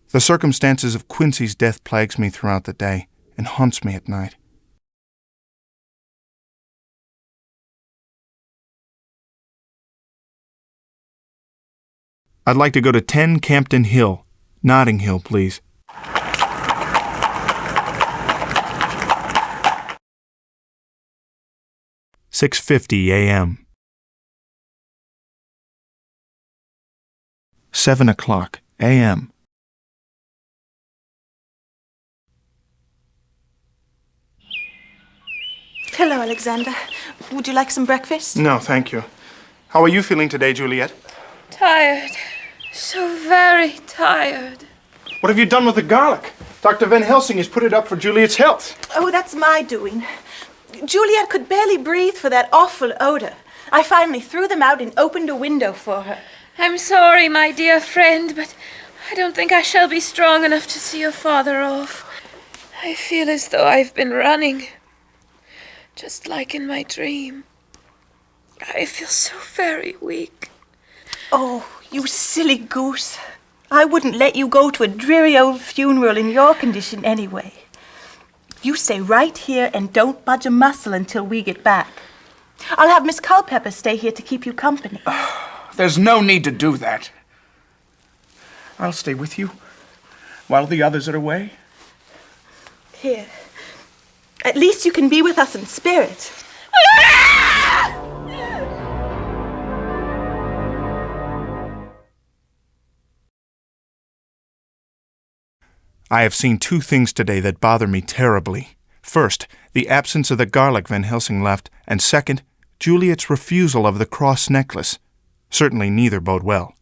The circumstances of Quincy's death plagues me throughout the day and haunts me at night. I'd like to go to 10 Campden Hill, Notting Hill, please. $6:50 a.m. 7:00 a.m. Hello, Alexander. Would you like some breakfast? No, thank you. How are you feeling today, Juliet? Tired. So very tired. What have you done with the garlic? Dr. Van Helsing has put it up for Juliet's health. Oh, that's my doing. Juliet could barely breathe for that awful odor. I finally threw them out and opened a window for her. I'm sorry, my dear friend, but I don't think I shall be strong enough to see your father off. I feel as though I've been running, just like in my dream. I feel so very weak. Oh, you silly goose. I wouldn't let you go to a dreary old funeral in your condition anyway. You stay right here and don't budge a muscle until we get back. I'll have Miss Culpepper stay here to keep you company. There's no need to do that. I'll stay with you while the others are away. Here. At least you can be with us in spirit. I have seen two things today that bother me terribly. First, the absence of the garlic Van Helsing left, and second, Juliet's refusal of the cross necklace. Certainly neither bode well.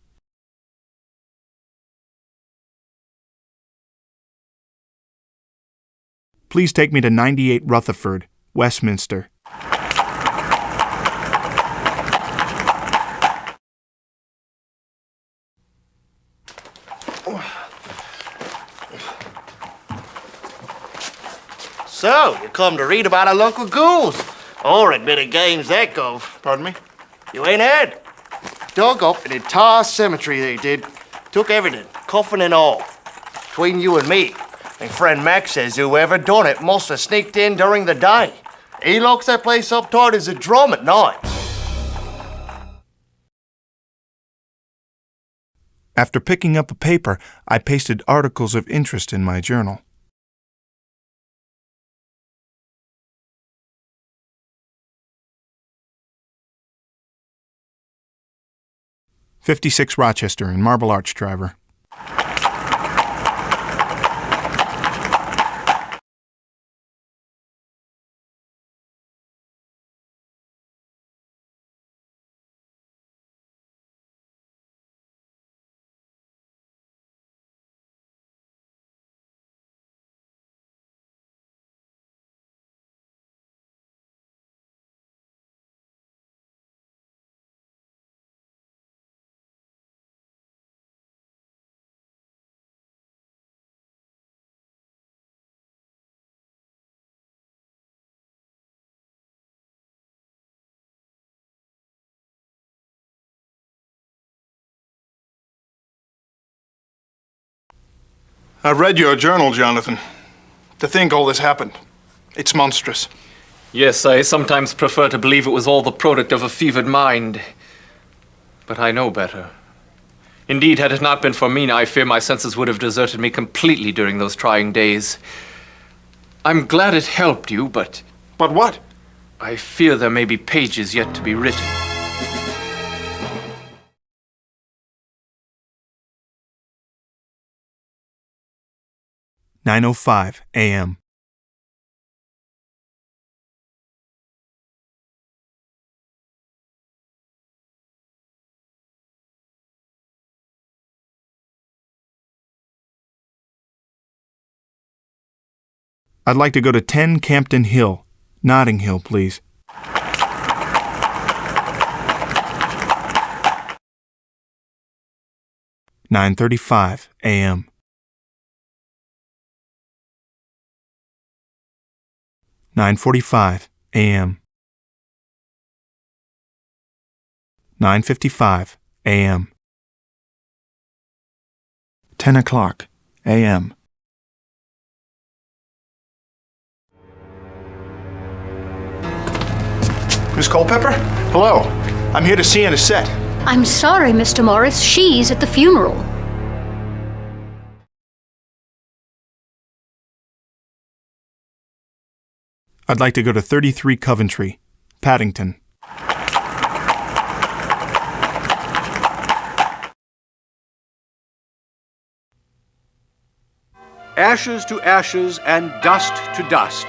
Please take me to 98 Rutherford, Westminster. So, you come to read about our local ghouls. Horrid bit of games that go. Pardon me? You ain't heard? Dug up an entire cemetery, they did. Took everything, coffin and all. Between you and me, my friend Max says whoever done it must have sneaked in during the day. He locks that place up tight as a drum at night. After picking up a paper, I pasted articles of interest in my journal. "56 Rochester in Marble Arch, driver." I've read your journal, Jonathan. To think all this happened, it's monstrous. Yes, I sometimes prefer to believe it was all the product of a fevered mind. But I know better. Indeed, had it not been for Mina, I fear my senses would have deserted me completely during those trying days. I'm glad it helped you, but... But what? I fear there may be pages yet to be written. "9:05 a.m. I'd like to go to 10 Campden Hill, Notting Hill, please. "9:35 a.m. 9:45 a.m. 9:55 a.m. 10:00 a.m. Miss Culpepper? Hello. I'm here to see Anna set. I'm sorry, Mr. Morris. She's at the funeral. I'd like to go to 33 Coventry, Paddington. Ashes to ashes and dust to dust.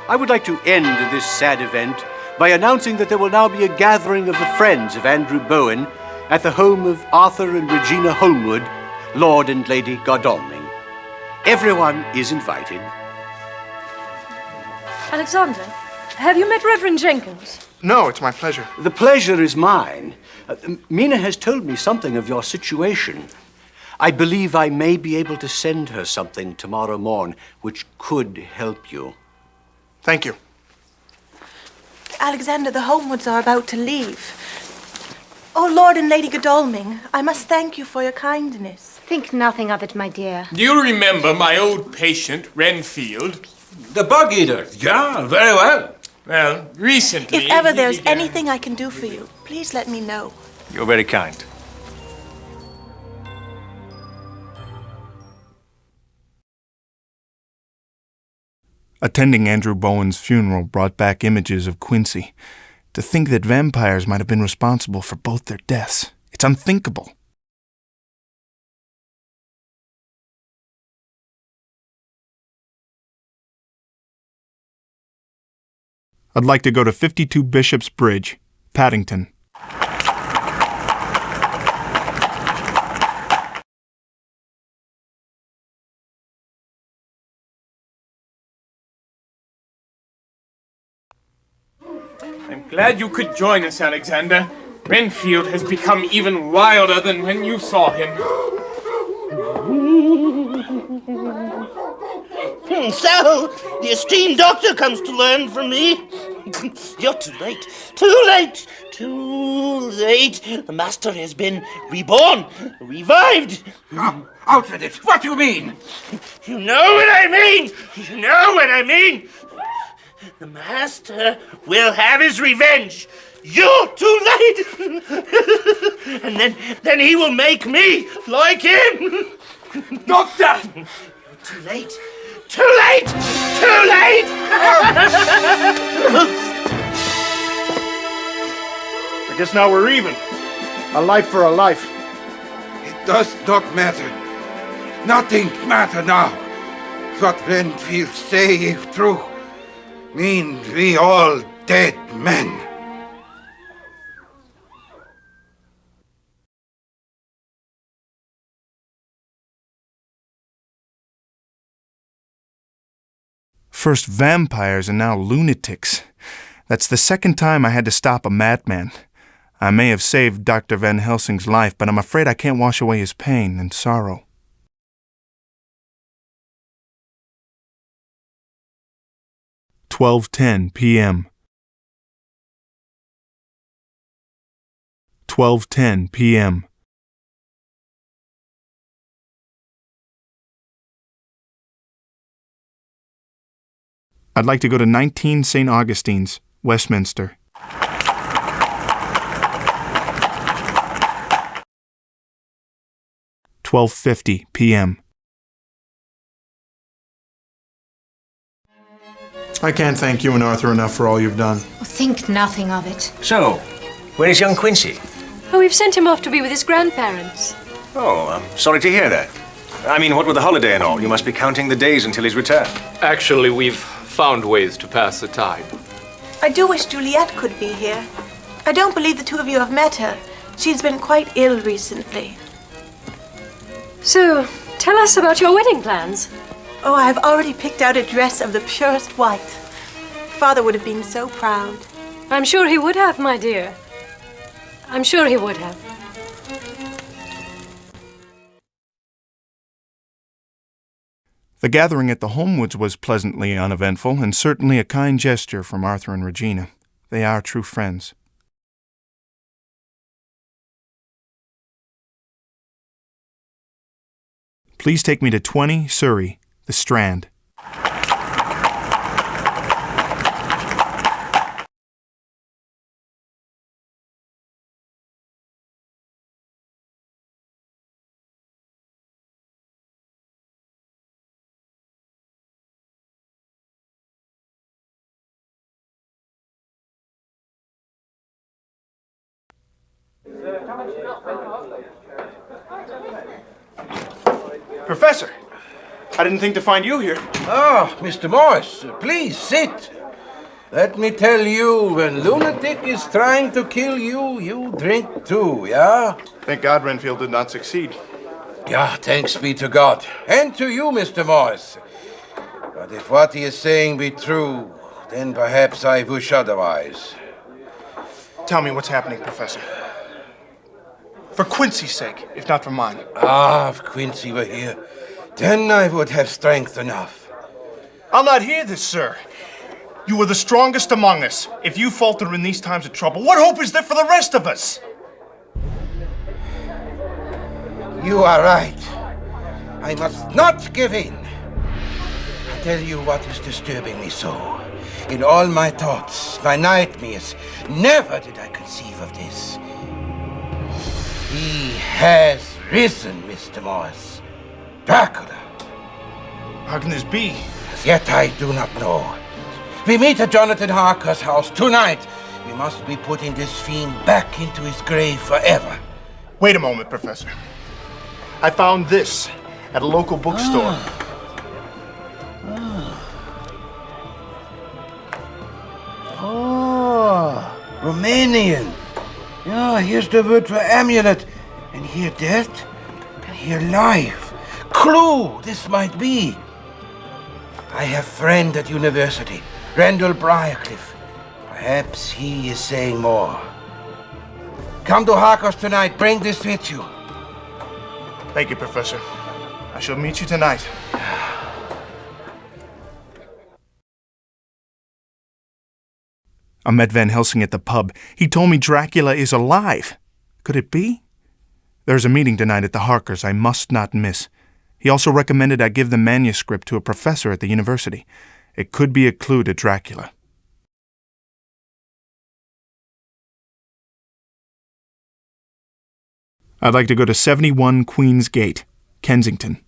I would like to end this sad event by announcing that there will now be a gathering of the friends of Andrew Bowen at the home of Arthur and Regina Holmwood, Lord and Lady Godalming. Everyone is invited. Alexander, have you met Reverend Jenkins? No, it's my pleasure. The pleasure is mine. Mina has told me something of your situation. I believe I may be able to send her something tomorrow morn which could help you. Thank you. Alexander, the Holmwoods are about to leave. Oh, Lord and Lady Godalming, I must thank you for your kindness. Think nothing of it, my dear. Do you remember my old patient, Renfield? The bug eater. Yeah, very well. Well, recently... If ever there's anything I can do for you, please let me know. You're very kind. Attending Andrew Bowen's funeral brought back images of Quincy. To think that vampires might have been responsible for both their deaths. It's unthinkable. I'd like to go to 52 Bishop's Bridge, Paddington. I'm glad you could join us, Alexander. Renfield has become even wilder than when you saw him. So, the esteemed doctor comes to learn from me. You're too late. Too late. Too late. The master has been reborn. Revived. Out with it. What do you mean? You know what I mean. You know what I mean. The master will have his revenge. You're too late. And then he will make me like him. Doctor! Too late. Too late. Too late. I guess now we're even. A life for a life. It does not matter. Nothing matter now. What Renfield say if true, mean we all dead men. First vampires and now lunatics. That's the second time I had to stop a madman. I may have saved Dr. Van Helsing's life, but I'm afraid I can't wash away his pain and sorrow. "12:10 p.m. 12:10 p.m. I'd like to go to 19 St. Augustine's, Westminster. "12:50 p.m. I can't thank you and Arthur enough for all you've done. Think nothing of it. So, where is young Quincy? Oh, we've sent him off to be with his grandparents. Oh, I'm sorry to hear that. I mean, what with the holiday and all, you must be counting the days until his return. Actually, we've found ways to pass the time. I do wish Juliet could be here. I don't believe the two of you have met her. She's been quite ill recently. So, tell us about your wedding plans. Oh, I've already picked out a dress of the purest white. Father would have been so proud. I'm sure he would have, my dear. I'm sure he would have. The gathering at the Holmwoods was pleasantly uneventful, and certainly a kind gesture from Arthur and Regina. They are true friends. Please take me to 20 Surrey, The Strand. Professor, I didn't think to find you here. Ah, Mr. Morris, please sit. Let me tell you, when lunatic is trying to kill you, you drink too, yeah? Thank God Renfield did not succeed. Yeah, thanks be to God. And to you, Mr. Morris. But if what he is saying be true, then perhaps I wish otherwise. Tell me what's happening, Professor. For Quincy's sake, if not for mine. Ah, if Quincy were here, then I would have strength enough. I'll not hear this, sir. You are the strongest among us. If you falter in these times of trouble, what hope is there for the rest of us? You are right. I must not give in. I tell you what is disturbing me so. In all my thoughts, my nightmares, never did I conceive of this. He has risen, Mr. Morris. Dracula. How can this be? As yet I do not know. We meet at Jonathan Harker's house tonight. We must be putting this fiend back into his grave forever. Wait a moment, Professor. I found this at a local bookstore. Oh, Romanian. Yeah, here's the word for amulet. And here death, and here life. Clue, this might be. I have friend at university, Randall Briarcliff. Perhaps he is saying more. Come to Harker's tonight, bring this with you. Thank you, Professor. I shall meet you tonight. I met Van Helsing at the pub. He told me Dracula is alive. Could it be? There's a meeting tonight at the Harkers I must not miss. He also recommended I give the manuscript to a professor at the university. It could be a clue to Dracula. I'd like to go to 71 Queen's Gate, Kensington.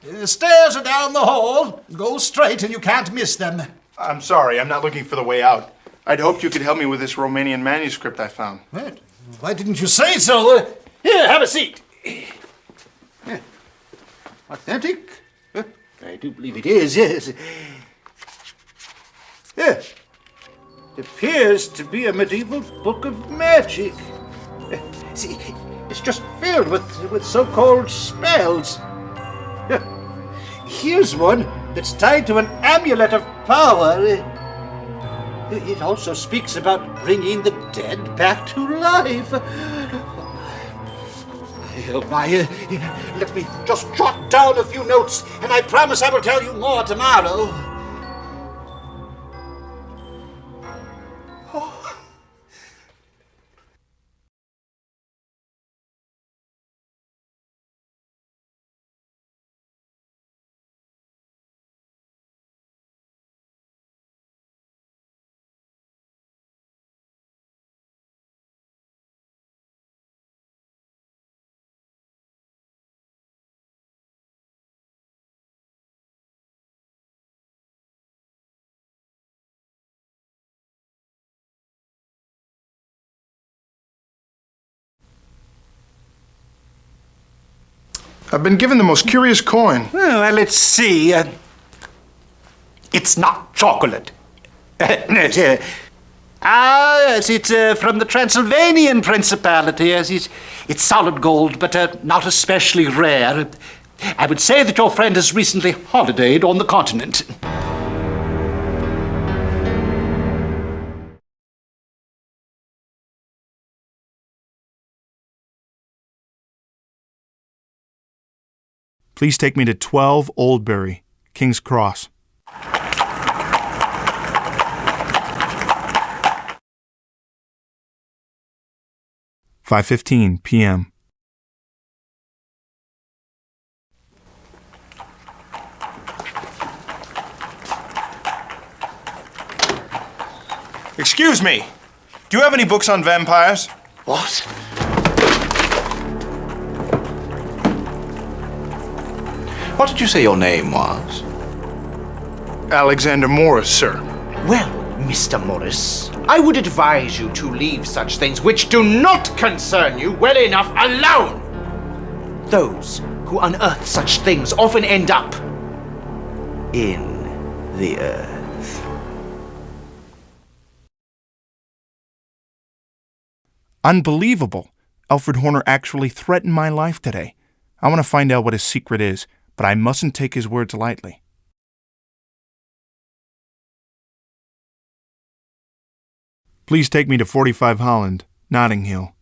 The stairs are down the hall. Go straight and you can't miss them. I'm sorry, I'm not looking for the way out. I'd hoped you could help me with this Romanian manuscript I found. What? Why didn't you say so? Here, have a seat. Authentic? I do believe it is, yes. It appears to be a medieval book of magic. See, it's just filled with so-called spells. Here's one that's tied to an amulet of power. It also speaks about bringing the dead back to life. Oh my, let me just jot down a few notes, and I promise I will tell you more tomorrow. I've been given the most curious coin. Well, let's see. It's not chocolate. Yes, it's from the Transylvanian Principality. Yes, it's solid gold, but not especially rare. I would say that your friend has recently holidayed on the continent. Please take me to 12 Oldbury, King's Cross. "5:15 p.m. Excuse me. Do you have any books on vampires? What? What did you say your name was? Alexander Morris, sir. Well, Mr. Morris, I would advise you to leave such things which do not concern you well enough alone. Those who unearth such things often end up in the earth. Unbelievable. Alfred Horner actually threatened my life today. I want to find out what his secret is, but I mustn't take his words lightly. Please take me to 45 Holland, Notting Hill.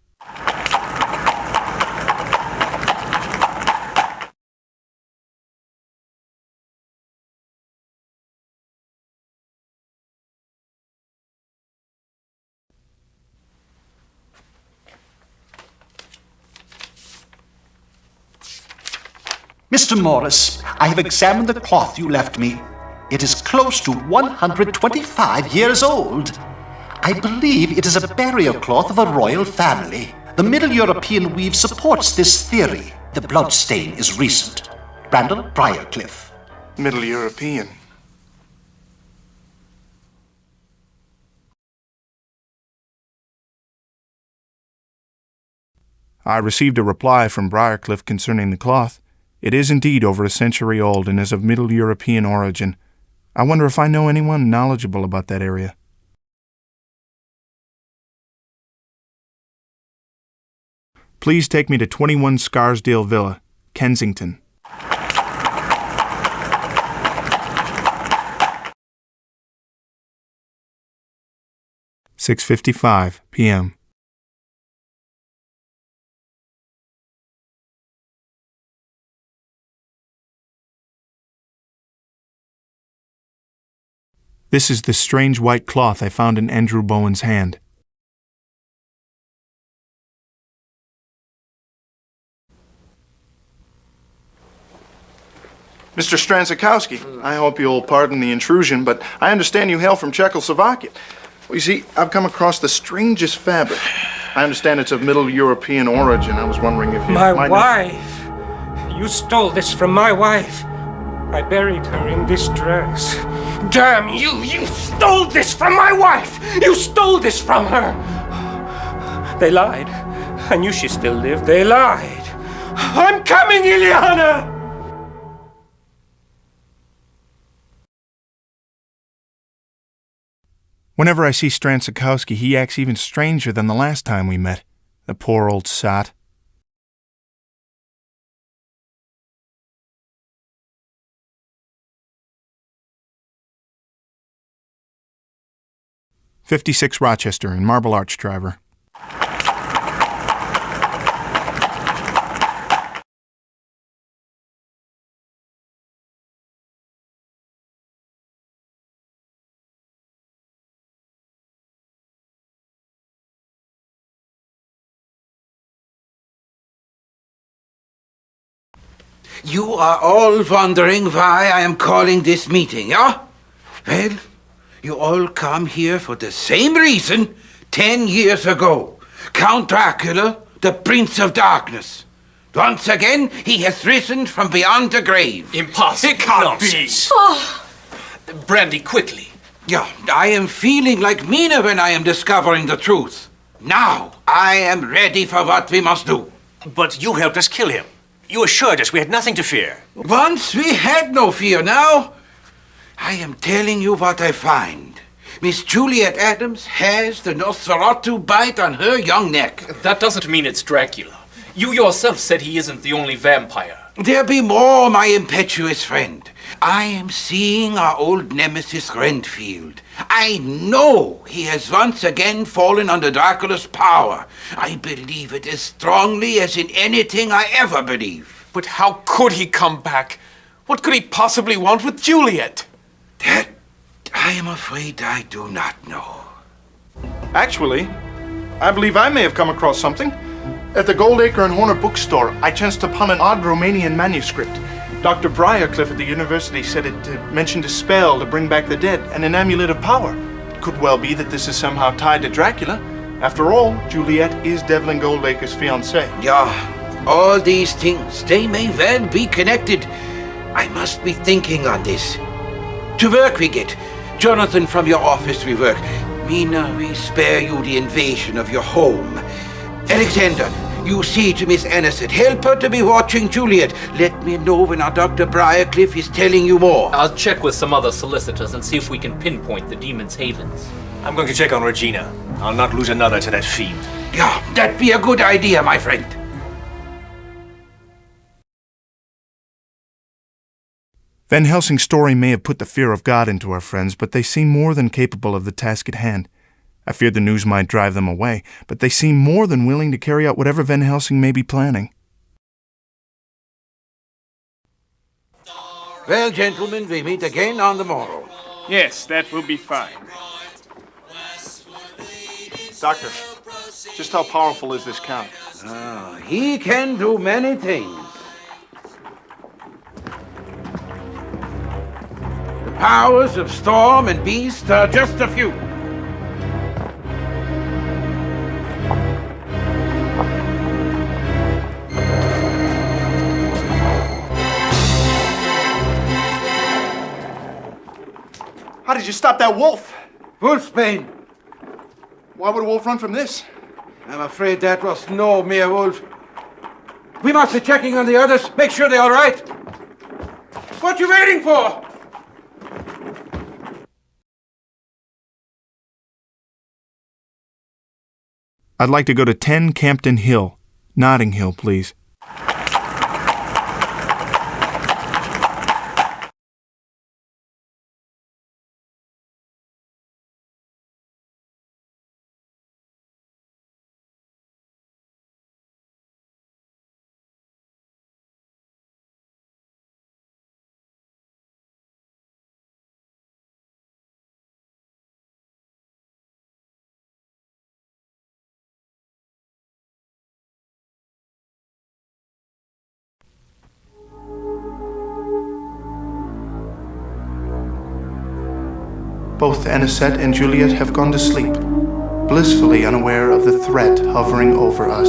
Mr. Morris, I have examined the cloth you left me. It is close to 125 years old. I believe it is a burial cloth of a royal family. The Middle European weave supports this theory. The blood stain is recent. Randall Briarcliff. Middle European. I received a reply from Briarcliff concerning the cloth. It is indeed over a century old and is of Middle European origin. I wonder if I know anyone knowledgeable about that area. Please take me to 21 Scarsdale Villa, Kensington. "6:55 p.m. This is the strange white cloth I found in Andrew Bowen's hand. Mr. Stransikowski, I hope you'll pardon the intrusion, but I understand you hail from Czechoslovakia. Well, you see, I've come across the strangest fabric. I understand it's of Middle European origin. I was wondering if you My might wife! You stole this from my wife. I buried her in this dress. Damn you! You stole this from my wife! You stole this from her! They lied. I knew she still lived. They lied. I'm coming, Ileana! Whenever I see Stransikowski, he acts even stranger than the last time we met. The poor old sot. "56 Rochester in Marble Arch, driver." You are all wondering why I am calling this meeting, yeah? Well, you all come here for the same reason 10 years ago. Count Dracula, the Prince of Darkness. Once again, he has risen from beyond the grave. Impossible. It can't Nonsense. be. Oh, Brandy, quickly. Yeah, I am feeling like Mina when I am discovering the truth. Now, I am ready for what we must do. But you helped us kill him. You assured us we had nothing to fear. Once we had no fear. Now, I am telling you what I find. Miss Juliet Adams has the Nosferatu bite on her young neck. That doesn't mean it's Dracula. You yourself said he isn't the only vampire. There be more, my impetuous friend. I am seeing our old nemesis Renfield. I know he has once again fallen under Dracula's power. I believe it as strongly as in anything I ever believe. But how could he come back? What could he possibly want with Juliet? That I am afraid I do not know. Actually, I believe I may have come across something. At the Goldacre and Horner bookstore, I chanced upon an odd Romanian manuscript. Dr. Briarcliff at the university said it mentioned a spell to bring back the dead and an amulet of power. It could well be that this is somehow tied to Dracula. After all, Juliet is Devlin Goldacre's fiancée. Yeah, all these things, they may well be connected. I must be thinking on this. To work we get. Jonathan, from your office we work. Mina, we spare you the invasion of your home. Alexander, you see to Miss Anisette. Help her to be watching Juliet. Let me know when our Dr. Briarcliff is telling you more. I'll check with some other solicitors and see if we can pinpoint the demon's havens. I'm going to check on Regina. I'll not lose another to that fiend. Yeah, that'd be a good idea, my friend. Van Helsing's story may have put the fear of God into our friends, but they seem more than capable of the task at hand. I feared the news might drive them away, but they seem more than willing to carry out whatever Van Helsing may be planning. Well, gentlemen, we meet again on the morrow. Yes, that will be fine. Doctor, just how powerful is this Count? He can do many things. The powers of storm and beast are just a few. How did you stop that wolf? Wolfsbane. Why would a wolf run from this? I'm afraid that was no mere wolf. We must be checking on the others. Make sure they're all right. What you waiting for? I'd like to go to 10 Campden Hill. Notting Hill, please. Both Anisette and Juliet have gone to sleep, blissfully unaware of the threat hovering over us.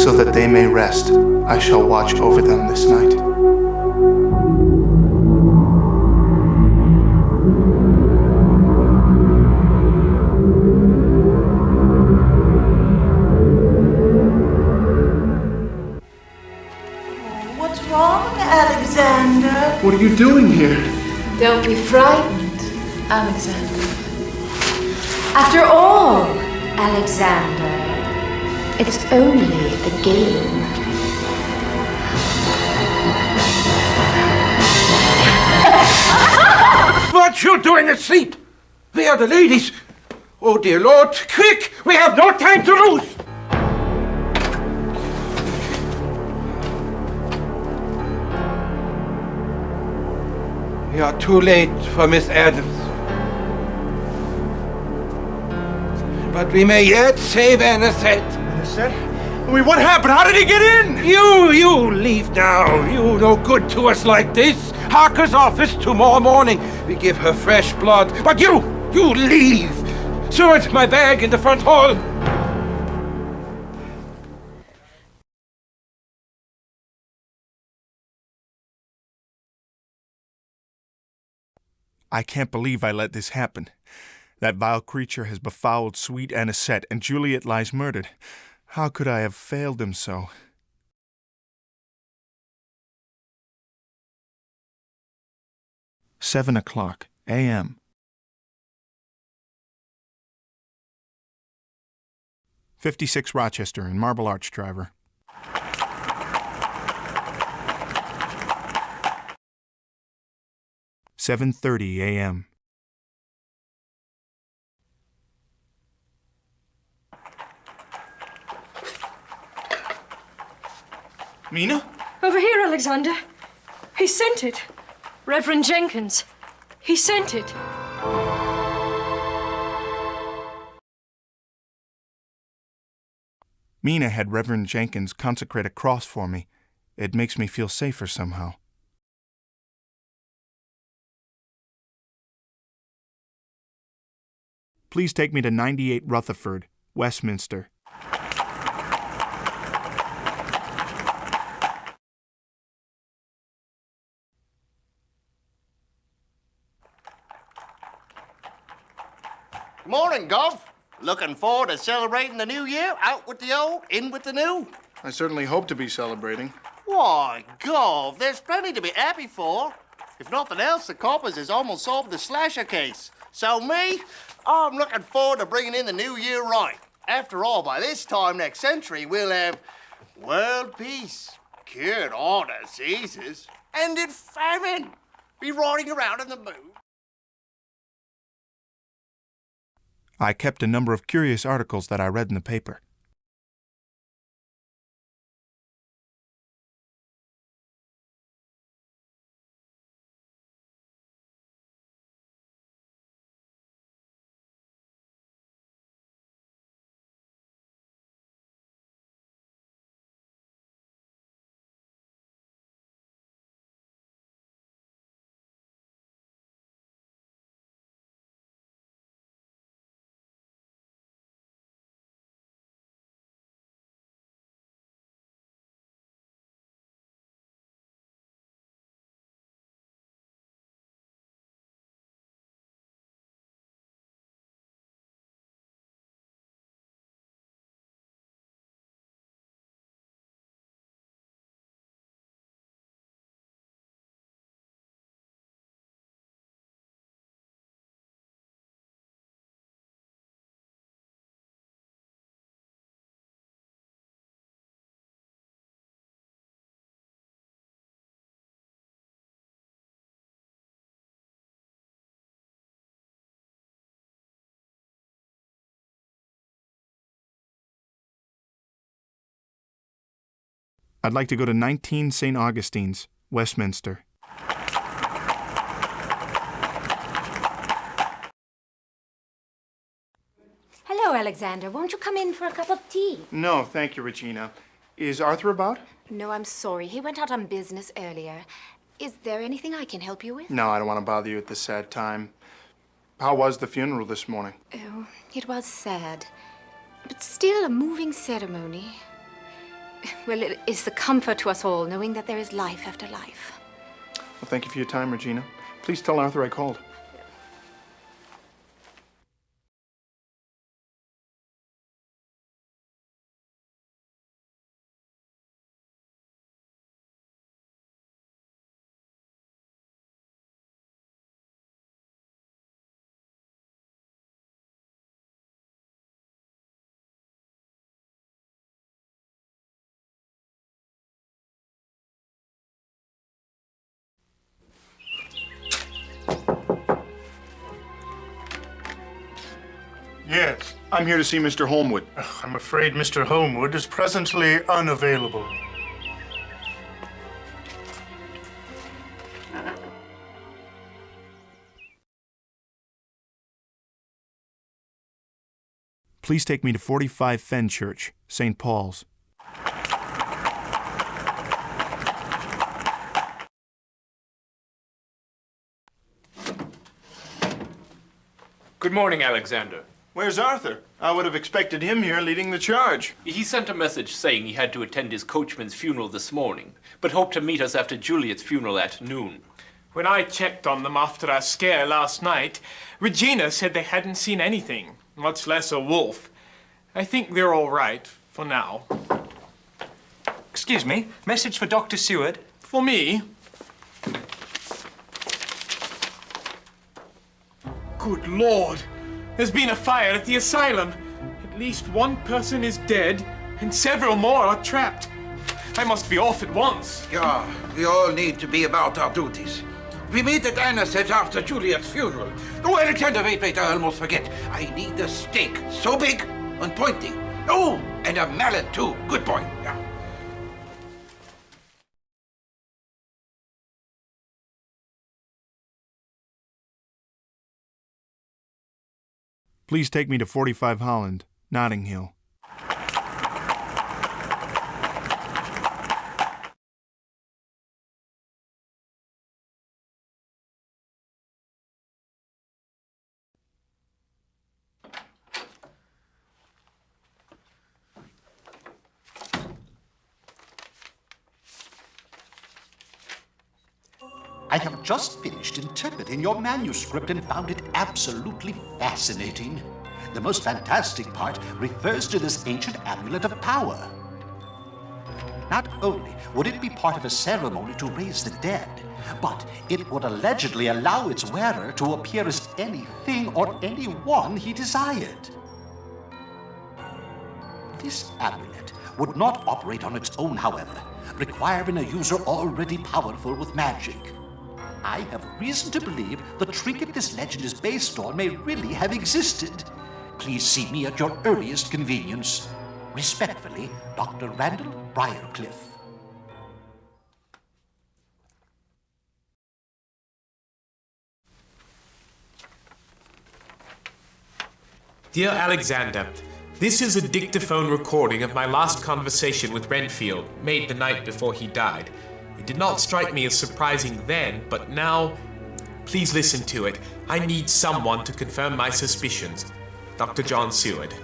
So that they may rest, I shall watch over them this night. What's wrong, Alexander? What are you doing here? Don't be frightened, Alexander. After all, Alexander, it's only a game. What you doing asleep? Where are the ladies? Oh, dear Lord, quick! We have no time to lose! We are too late for Miss Adams. But we may yet save Anisette. Anisette? I mean, what happened? How did he get in? You leave now. You no good to us like this. Harker's office tomorrow morning. We give her fresh blood. But you leave. Stewart, my bag in the front hall. I can't believe I let this happen. That vile creature has befouled sweet Anisette, and Juliet lies murdered. How could I have failed him so? $7:00 a.m. 56 Rochester in Marble Arch, driver. $7:30 a.m. Mina? Over here, Alexander. He sent it. Reverend Jenkins. He sent it. Mina had Reverend Jenkins consecrate a cross for me. It makes me feel safer somehow. Please take me to 98 Rutherford, Westminster. Morning, Gov. Looking forward to celebrating the new year? Out with the old, in with the new? I certainly hope to be celebrating. Why, Gov, there's plenty to be happy for. If nothing else, the coppers has almost solved the slasher case. So me, I'm looking forward to bringing in the new year right. After all, by this time next century, we'll have world peace, cured all diseases, ended famine, be riding around in the moon. I kept a number of curious articles that I read in the paper. I'd like to go to 19 St. Augustine's, Westminster. Hello, Alexander. Won't you come in for a cup of tea? No, thank you, Regina. Is Arthur about? No, I'm sorry. He went out on business earlier. Is there anything I can help you with? No, I don't want to bother you at this sad time. How was the funeral this morning? Oh, it was sad. But still a moving ceremony. Well, it is a comfort to us all, knowing that there is life after life. Well, thank you for your time, Regina. Please tell Arthur I called. Yes. I'm here to see Mr. Holmwood. I'm afraid Mr. Holmwood is presently unavailable. Please take me to 45 Fenchurch, St. Paul's. Good morning, Alexander. Where's Arthur? I would have expected him here leading the charge. He sent a message saying he had to attend his coachman's funeral this morning, but hoped to meet us after Juliet's funeral at noon. When I checked on them after our scare last night, Regina said they hadn't seen anything, much less a wolf. I think they're all right, for now. Excuse me, message for Dr. Seward? For me? Good Lord! There's been a fire at the asylum. At least one person is dead, and several more are trapped. I must be off at once. Yeah, we all need to be about our duties. We meet at Anna's after Juliet's funeral. Oh, Alexander, wait, I almost forget. I need a stake so big and pointy. Oh, and a mallet too. Good boy. Yeah. Please take me to 45 Holland, Notting Hill. I have just finished interpreting your manuscript and found it absolutely fascinating. The most fantastic part refers to this ancient amulet of power. Not only would it be part of a ceremony to raise the dead, but it would allegedly allow its wearer to appear as anything or anyone he desired. This amulet would not operate on its own, however, requiring a user already powerful with magic. I have reason to believe the trinket this legend is based on may really have existed. Please see me at your earliest convenience. Respectfully, Dr. Randall Briarcliff. Dear Alexander, this is a dictaphone recording of my last conversation with Renfield, made the night before he died. It did not strike me as surprising then, but now, please listen to it. I need someone to confirm my suspicions. Dr. John Seward.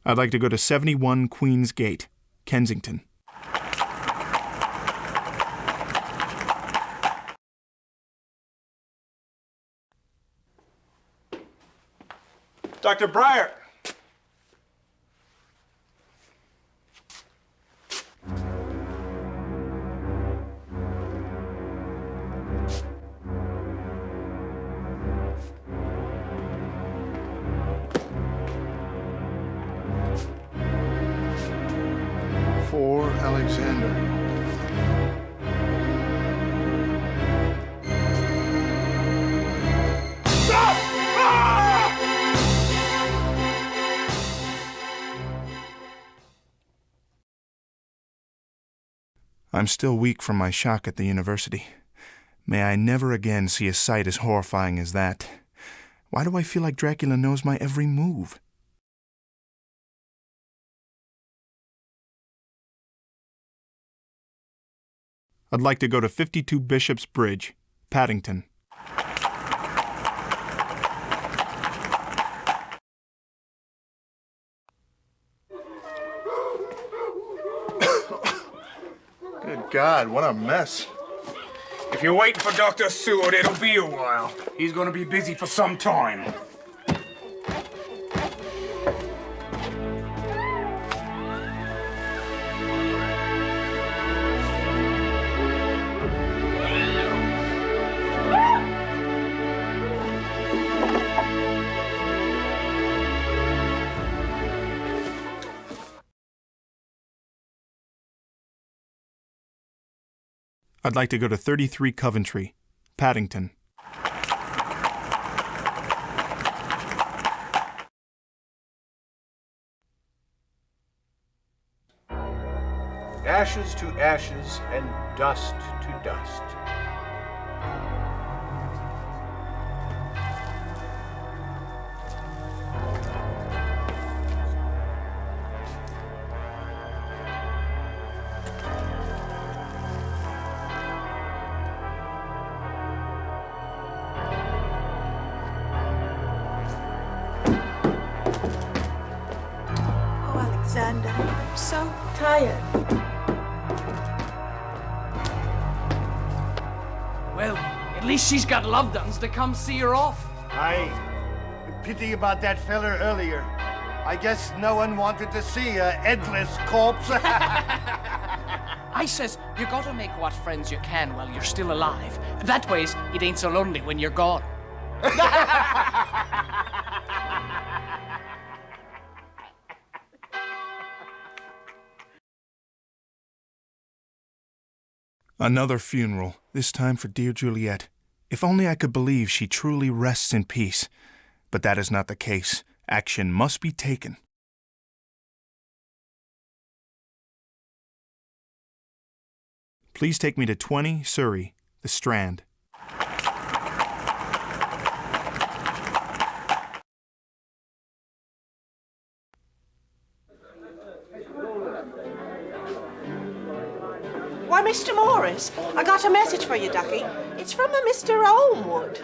I'd like to go to 71 Queen's Gate, Kensington. Dr. Briar! For Alexander. I'm still weak from my shock at the university. May I never again see a sight as horrifying as that. Why do I feel like Dracula knows my every move? I'd like to go to 52 Bishop's Bridge, Paddington. Good God, what a mess. If you're waiting for Dr. Seward, it'll be a while. He's gonna be busy for some time. I'd like to go to 33 Coventry, Paddington. Ashes to ashes and dust to dust. Oh, Alexander, I'm so tired. Well, at least she's got loved ones to come see her off. Aye. Pity about that feller earlier. I guess no one wanted to see a headless corpse. I says you gotta make what friends you can while you're still alive. That ways, it ain't so lonely when you're gone. Another funeral, this time for dear Juliet. If only I could believe she truly rests in peace. But that is not the case. Action must be taken. Please take me to 20 Surrey, the Strand. Why, Mr. Morris, I got a message for you, Ducky. It's from a Mr. Holmwood.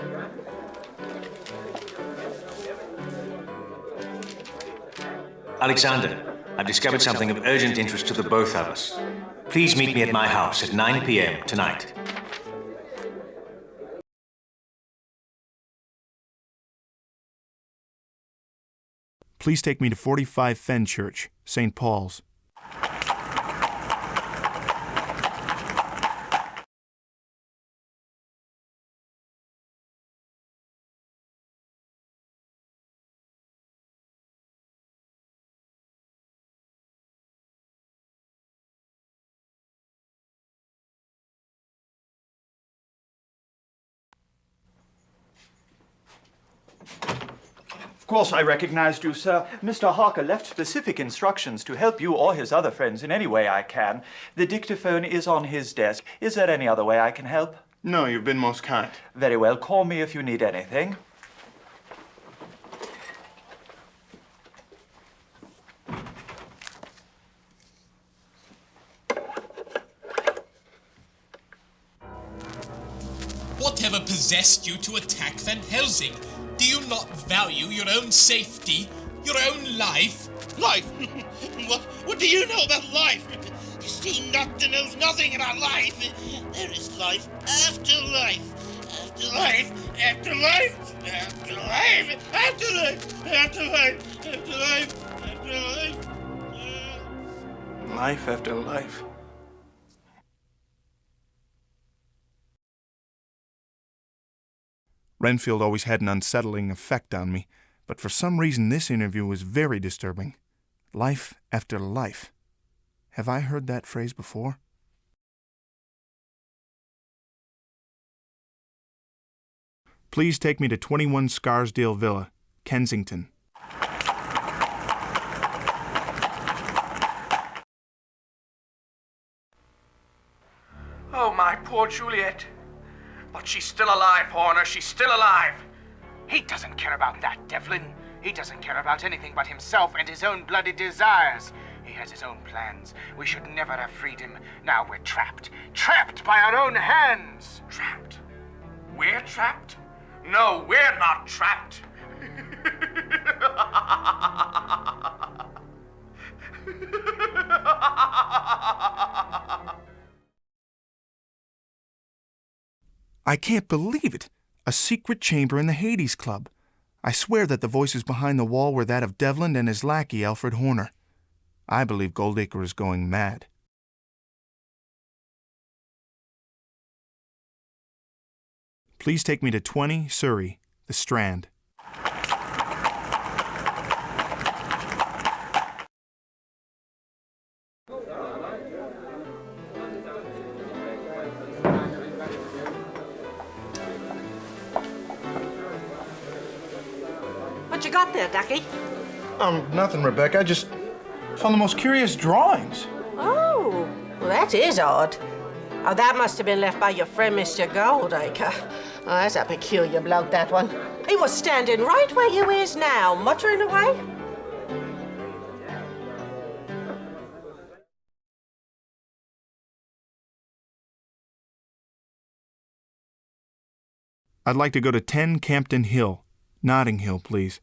Alexander, I've discovered something of urgent interest to the both of us. Please meet me at my house at 9 p.m. tonight. Please take me to 45 Fenchurch, St. Paul's. Of course I recognized you, sir. Mr. Harker left specific instructions to help you or his other friends in any way I can. The dictaphone is on his desk. Is there any other way I can help? No, you've been most kind. Very well. Call me if you need anything. Whatever possessed you to attack Van Helsing? Do you not value your own safety, your own life? Life? What do you know about life? You see, Doctor knows nothing about life. There is life after life. After life. After life. After life. After life. After life. After life. After life. Life after life. Renfield always had an unsettling effect on me, but for some reason this interview was very disturbing. Life after life. Have I heard that phrase before? Please take me to 21 Scarsdale Villa, Kensington. Oh, my poor Juliet. But she's still alive, Horner. She's still alive. He doesn't care about that, Devlin. He doesn't care about anything but himself and his own bloody desires. He has his own plans. We should never have freed him. Now we're trapped. Trapped by our own hands. Trapped? We're trapped? No, we're not trapped. I can't believe it! A secret chamber in the Hades Club. I swear that the voices behind the wall were that of Devlin and his lackey, Alfred Horner. I believe Goldacre is going mad. Please take me to 20 Surrey, the Strand. What you got there, Ducky? Nothing, Rebecca. I just found the most curious drawings. Oh, well, that is odd. Oh, that must have been left by your friend, Mr. Goldacre. Oh, that's a peculiar bloke, that one. He was standing right where you is now, muttering away. I'd like to go to 10 Campden Hill, Notting Hill, please.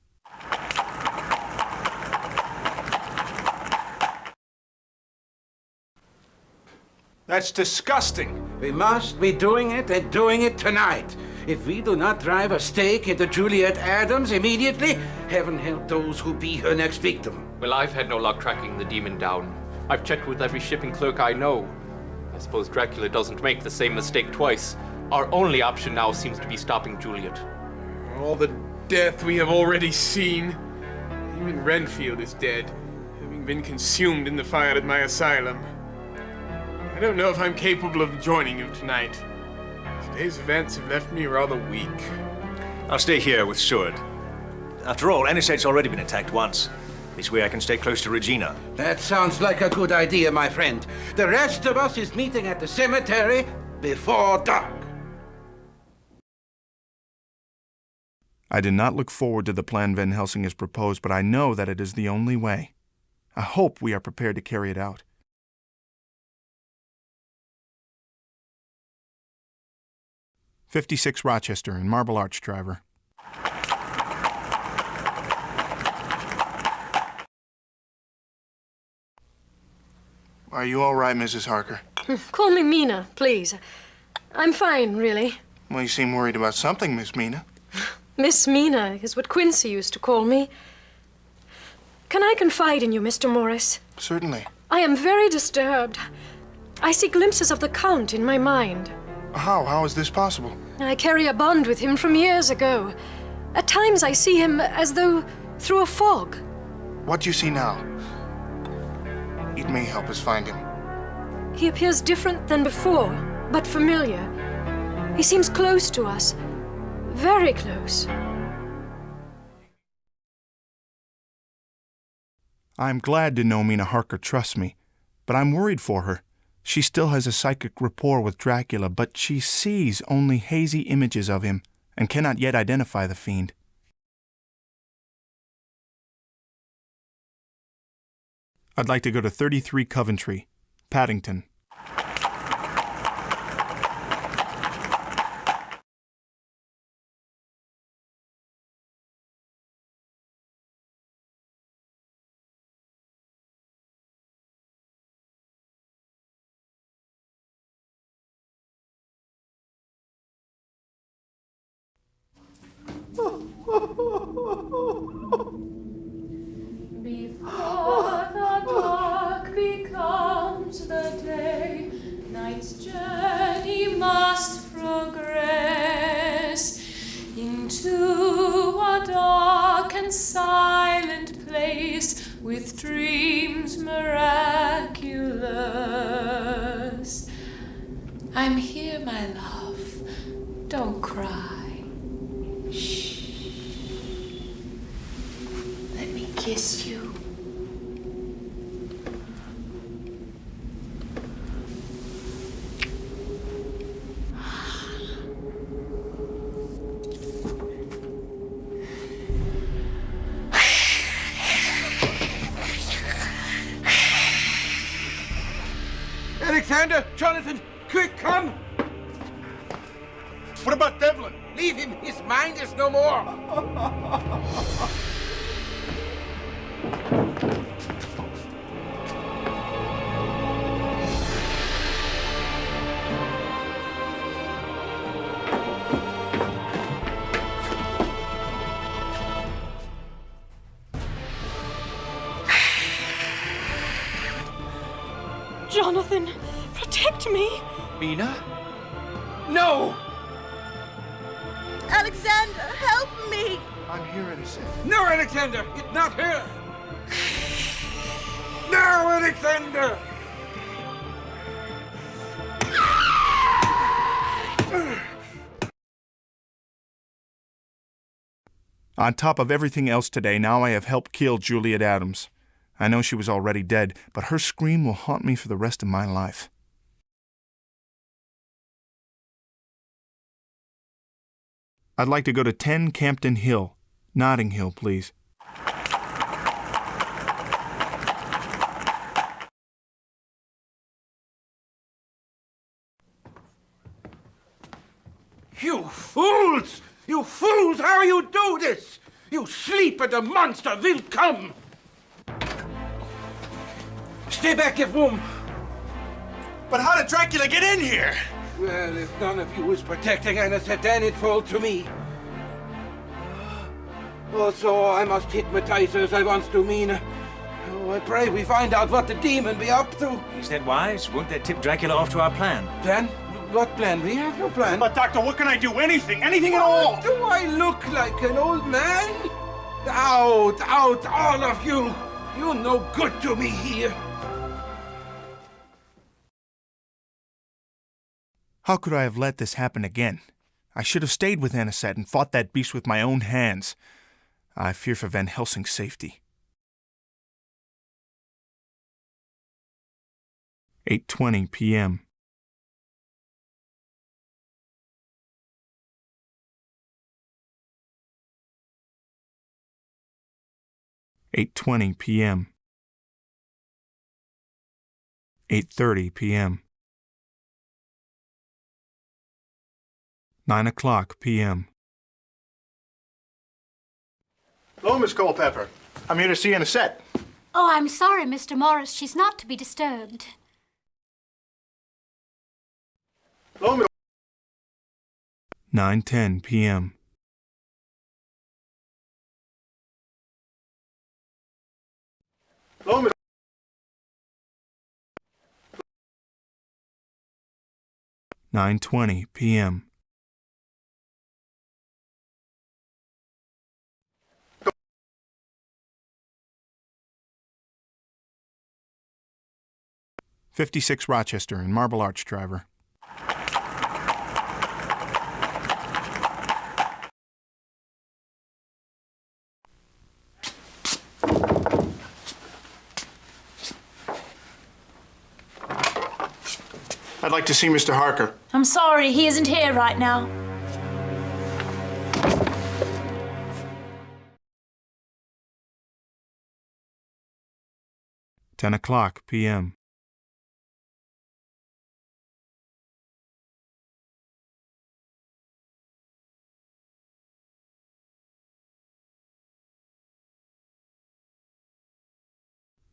That's disgusting. We must be doing it and doing it tonight. If we do not drive a stake into Juliet Adams immediately, heaven help those who be her next victim. Well, I've had no luck tracking the demon down. I've checked with every shipping clerk I know. I suppose Dracula doesn't make the same mistake twice. Our only option now seems to be stopping Juliet. All the death we have already seen. Even Renfield is dead, having been consumed in the fire at my asylum. I don't know if I'm capable of joining you tonight. Today's events have left me rather weak. I'll stay here with Seward. After all, Aniset's already been attacked once. This way I can stay close to Regina. That sounds like a good idea, my friend. The rest of us is meeting at the cemetery before dark. I did not look forward to the plan Van Helsing has proposed, but I know that it is the only way. I hope we are prepared to carry it out. "56 Rochester in Marble Arch, driver." Are you all right, Mrs. Harker? Call me Mina, please. I'm fine, really. Well, you seem worried about something, Miss Mina. Miss Mina is what Quincy used to call me. Can I confide in you, Mr. Morris? Certainly. I am very disturbed. I see glimpses of the Count in my mind. How? How is this possible? I carry a bond with him from years ago. At times I see him as though through a fog. What do you see now? It may help us find him. He appears different than before, but familiar. He seems close to us. Very close. I'm glad to know Mina Harker trusts me, but I'm worried for her. She still has a psychic rapport with Dracula, but she sees only hazy images of him and cannot yet identify the fiend. I'd like to go to 33 Coventry, Paddington. Before the dark becomes the day, night's journey must progress into a dark and silent place with dreams miraculous. I'm here, my love. Don't cry. Shh. Let me kiss you. Alexander, Jonathan, quick, come! What about Devlin? Leave him. His mind is no more. Jonathan, protect me. Mina? No! Alexander, help me! I'm here, innocent. No, Alexander! It's not her! No, Alexander! On top of everything else today, now I have helped kill Juliet Adams. I know she was already dead, but her scream will haunt me for the rest of my life. I'd like to go to 10 Campden Hill, Notting Hill, please. You fools! You fools! How you do this? You sleep and the monster will come! Stay back, if room. But how did Dracula get in here? Well, if none of you is protecting Anisette, then it falls to me. Also, I must hypnotize her as I once do Mina. Oh, I pray we find out what the demon be up to. Is that wise? Won't that tip Dracula off to our plan? Plan? What plan? We have no plan. But, Doctor, what can I do? Anything at all! Do I look like an old man? Out, all of you! You're no good to me here. How could I have let this happen again? I should have stayed with Anisette and fought that beast with my own hands. I fear for Van Helsing's safety. 8:20 p.m. 8:20 p.m. 8:30 p.m. 9:00 p.m. Hello, Miss Culpepper. I'm here to see Anisette. Oh, I'm sorry, Mr. Morris. She's not to be disturbed. Hello, Miss 9:10 p.m. 9:20 p.m. 56 Rochester in Marble Arch, driver. I'd like to see Mr. Harker. I'm sorry, he isn't here right now. Ten o'clock p.m.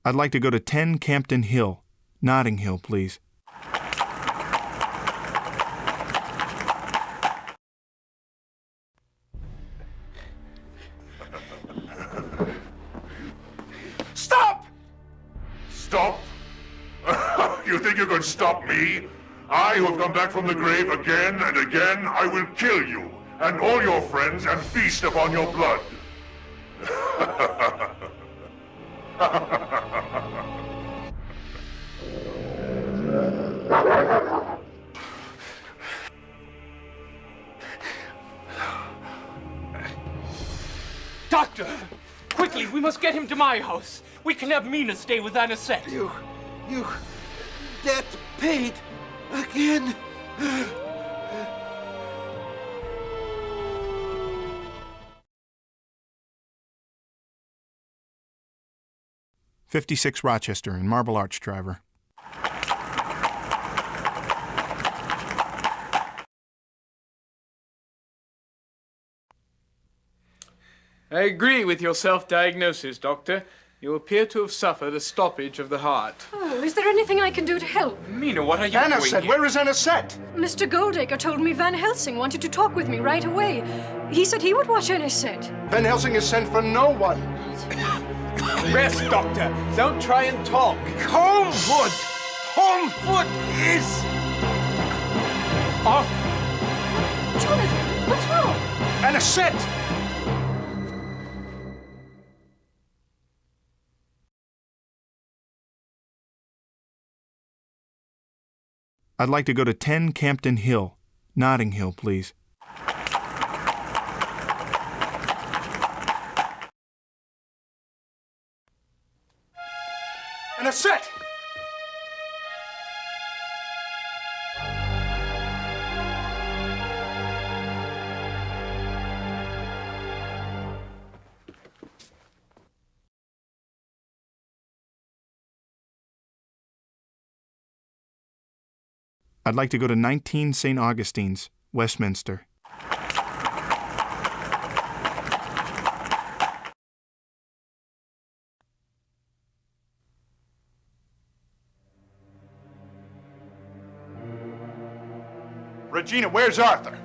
'I'd like to go to 10 Campden Hill, Notting Hill, please. Stop! Stop? You think you can stop me? I, who have come back from the grave again and again, I will kill you and all your friends and feast upon your blood. Doctor! Quickly, we must get him to my house. We can have Mina stay with Anisette. You get paid again. 56 Rochester in Marble Arch, driver. I agree with your self-diagnosis, Doctor. You appear to have suffered a stoppage of the heart. Oh, is there anything I can do to help? Mina, what are you doing Anisette, here? where is Anisette? Mr. Goldacre told me Van Helsing wanted to talk with me right away. He said he would watch Anisette. Van Helsing has sent for no one. Rest, Doctor. Don't try and talk. Homewood! Homewood is... off. Jonathan, what's wrong? Anisette! I'd like to go to 10 Campden Hill, Notting Hill, please. Anisette! I'd like to go to 19 St. Augustine's, Westminster. Regina, where's Arthur?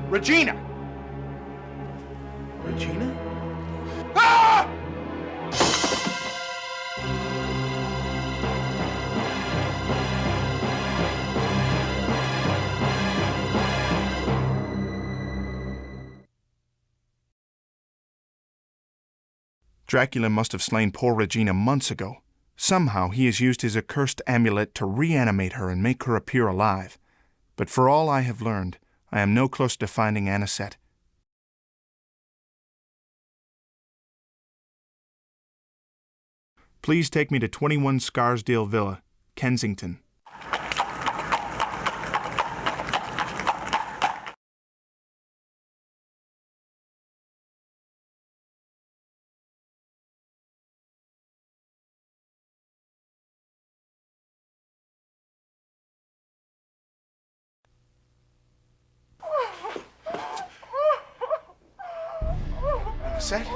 Regina! Regina? Ah! Dracula must have slain poor Regina months ago. Somehow he has used his accursed amulet to reanimate her and make her appear alive. But for all I have learned, I am no closer to finding Anisette. Please take me to 21 Scarsdale Villa, Kensington. Anisette?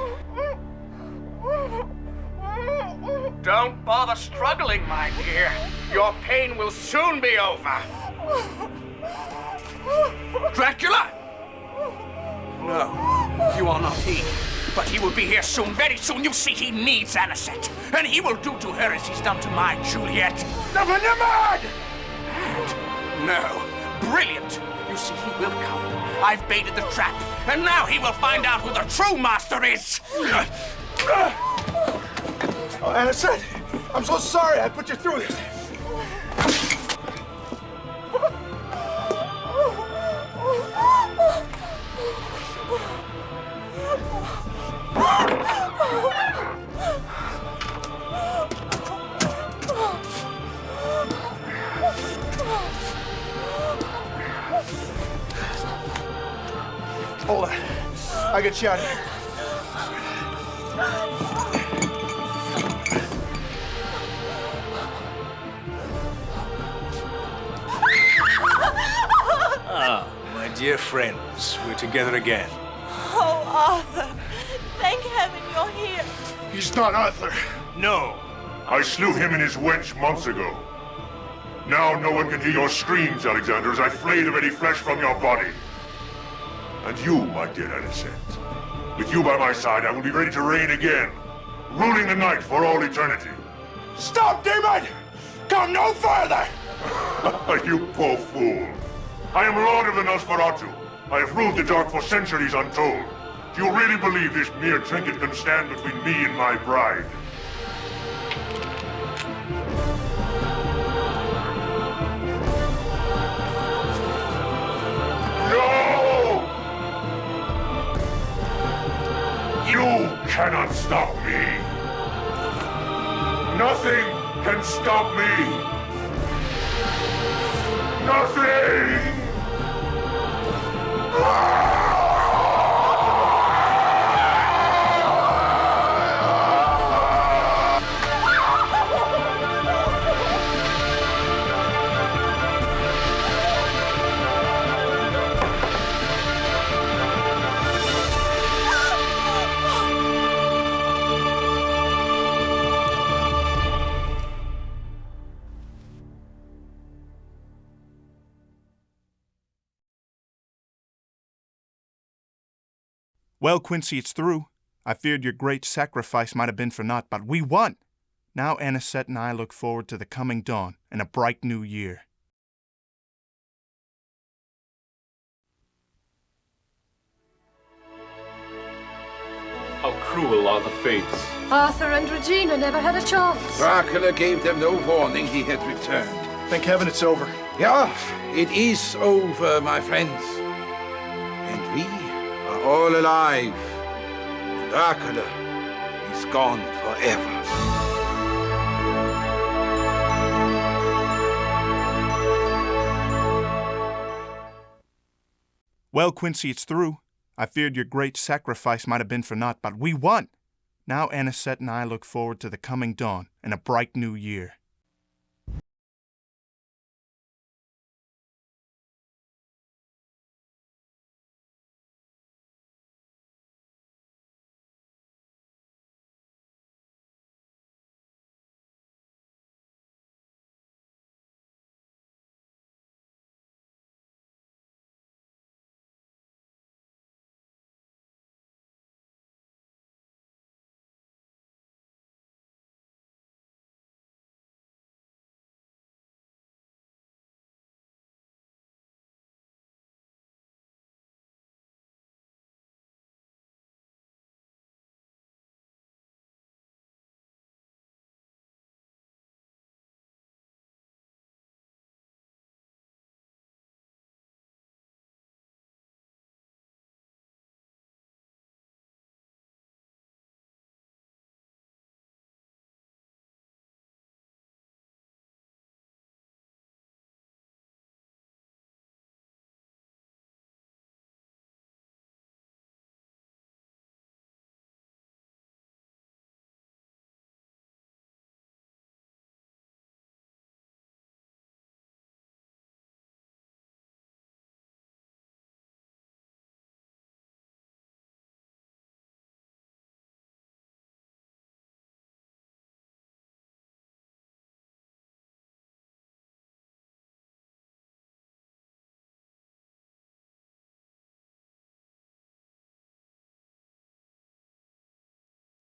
Don't bother struggling, my dear. Your pain will soon be over. Dracula? No, you are not he. But he will be here soon, very soon. You see, he needs Anisette. And he will do to her as he's done to my Juliet. Never mind! And no, brilliant. You see, he will come. I've baited the trap. And now he will find out who the true master is. Oh, Anisette, I'm so sorry I put you through this. Hold on. I get you out of here. Ah, my dear friends, we're together again. Oh, Arthur. Thank heaven you're here. He's not Arthur. No. I slew him and his wench months ago. Now no one can hear your screams, Alexander, as I flay the very flesh from your body. And you, my dear Anisette, with you by my side, I will be ready to reign again, ruling the night for all eternity. Stop, demon! Come no further! You poor fool. I am Lord of the Nosferatu. I have ruled the dark for centuries untold. Do you really believe this mere trinket can stand between me and my bride? No! You cannot stop me. Nothing can stop me. Nothing! Well, Quincy, it's through. I feared your great sacrifice might have been for naught, but we won. Now Anisette and I look forward to the coming dawn and a bright new year. How cruel are the fates. Arthur and Regina never had a chance. Dracula gave them no warning he had returned. Thank heaven it's over. Yeah, it is over, my friends. And we are all alive. Dracula is gone forever. Well, Quincy, it's through. I feared your great sacrifice might have been for naught, but we won. Now Anisette and I look forward to the coming dawn and a bright new year.